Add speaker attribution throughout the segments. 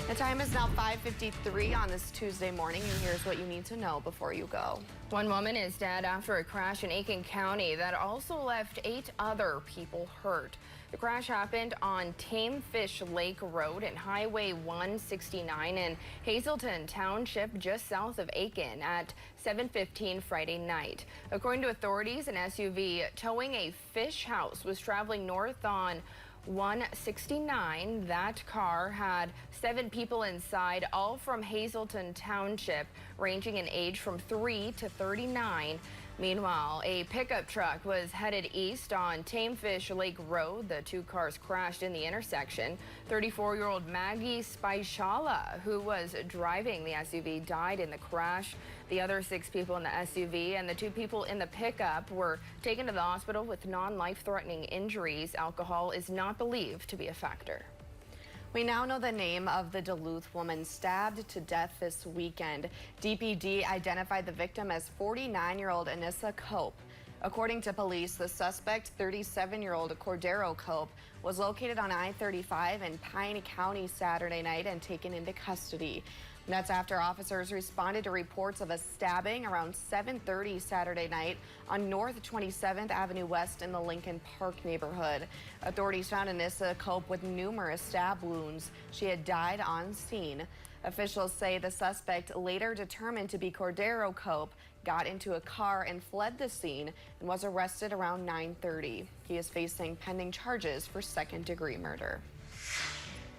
Speaker 1: The time is now 5:53 on this Tuesday morning, and here's what you need to know before you go.
Speaker 2: One woman is dead after a crash in Aiken County that also left 8 other people hurt. The crash happened on Tame Fish Lake Road and Highway 169 in Hazelton Township, just south of Aiken, at 7:15 Friday night. According to authorities, an SUV towing a fish house was traveling north on 169. That car had 7 people inside, all from Hazelton Township, ranging in age from 3 to 39. Meanwhile, a pickup truck was headed east on Tame Fish Lake Road. The 2 cars crashed in the intersection. 34-year-old Maggie Spichala, who was driving the SUV, died in the crash. The other 6 people in the SUV and the 2 people in the pickup were taken to the hospital with non-life-threatening injuries. Alcohol is not believed to be a factor.
Speaker 1: We now know the name of the Duluth woman stabbed to death this weekend. DPD identified the victim as 49-year-old Anissa Cope. According to police, the suspect, 37-year-old Cordero Cope, was located on I-35 in Pine County Saturday night and taken into custody. That's after officers responded to reports of a stabbing around 7:30 Saturday night on North 27th Avenue West in the Lincoln Park neighborhood. Authorities found Anissa Cope with numerous stab wounds. She had died on scene. Officials say the suspect, later determined to be Cordero Cope, got into a car and fled the scene and was arrested around 9:30. He is facing pending charges for second-degree murder.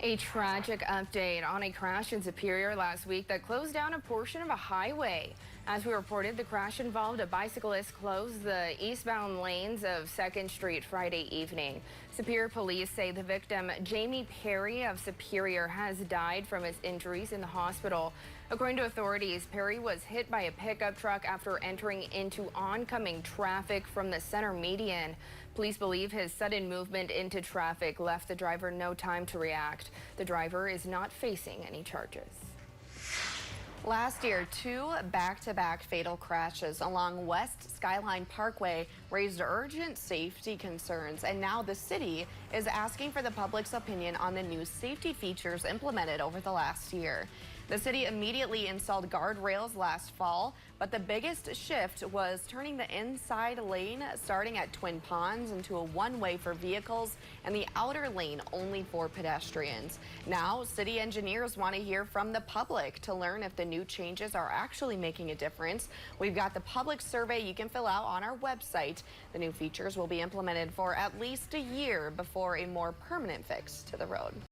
Speaker 2: A tragic update on a crash in Superior last week that closed down a portion of a highway. As we reported, the crash involved a bicyclist closed the eastbound lanes of 2nd Street Friday evening. Superior police say the victim, Jamie Perry of Superior, has died from his injuries in the hospital. According to authorities, Perry was hit by a pickup truck after entering into oncoming traffic from the center median. Police believe his sudden movement into traffic left the driver no time to react. The driver is not facing any charges.
Speaker 1: Last year, 2 back-to-back fatal crashes along West Skyline Parkway raised urgent safety concerns, and now the city is asking for the public's opinion on the new safety features implemented over the last year. The city immediately installed guardrails last fall, but the biggest shift was turning the inside lane starting at Twin Ponds into a one-way for vehicles and the outer lane only for pedestrians. Now, city engineers want to hear from the public to learn if the new changes are actually making a difference. We've got the public survey you can fill out on our website. The new features will be implemented for at least a year before a more permanent fix to the road.